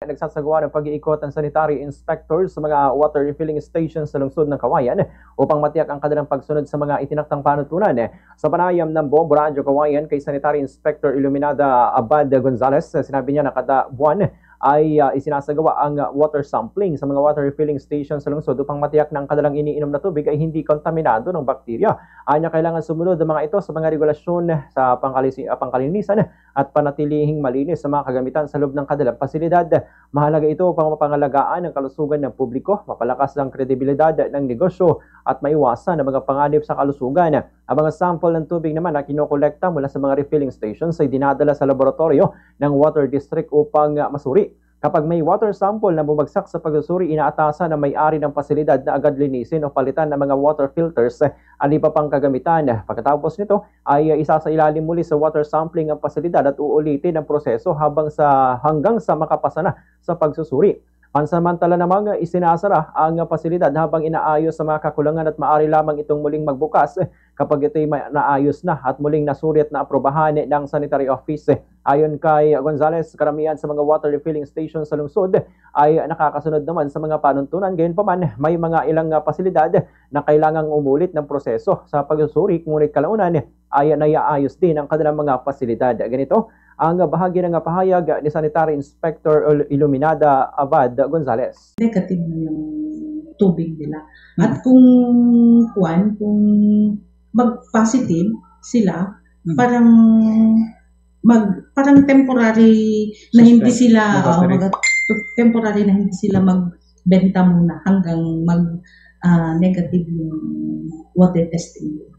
Nagsasagawa ng pag-iikot ng sanitary inspectors sa mga water refilling stations sa lungsod ng Kawayan upang matiyak ang kanilang pagsunod sa mga itinaktang panutunan. Sa panayam ng Bombo Radyo Kawayan kay Sanitary Inspector Iluminada Abad Gonzales, sinabi niya na kada buwan ay isinasagawa ang water sampling sa mga water refilling stations sa lungsod upang matiyak na ang kanilang iniinom na tubig ay hindi kontaminado ng bakterya. Anya kailangan sumunod ang mga ito sa mga regulasyon sa pangkalinisan at panatilihing malinis sa mga kagamitan sa loob ng kanilang pasilidad. Mahalaga ito upang mapangalagaan ang kalusugan ng publiko, mapalakas ang kredibilidad ng negosyo at maiwasan ang mga panganib sa kalusugan. Ang mga sample ng tubig naman na kinokolekta mula sa mga refilling stations ay dinadala sa laboratorio ng Water District upang masuri. Kapag may water sample na bumagsak sa pagsusuri, inaatasan na may-ari ng pasilidad na agad linisin o palitan ng mga water filters at iba pang kagamitan. Pagkatapos nito ay isasailalim muli sa water sampling ang pasilidad at uulitin ang proseso hanggang sa makapasa na sa pagsusuri. Pansamantala namang isinasara ang pasilidad habang inaayos sa mga kakulangan at maaari lamang itong muling magbukas kapag ito'y naayos na at muling nasuri at naaprobahan ng Sanitary Office. Ayon kay Gonzales, karamihan sa mga water refilling stations sa lungsod ay nakakasunod naman sa mga panuntunan. Gayunpaman, may mga ilang pasilidad na kailangang umulit ng proseso sa pagsusuri, ngunit kalaunan ay naiaayos din ang kanilang mga pasilidad. Ganito ang bahagi ng pahayag ni Sanitary Inspector Iluminada Abad Gonzales. Negative na yung tubig nila. At kung mag-positive sila, parang temporary na hindi sila temporary na hindi sila magbenta muna hanggang mag negative yung water testing.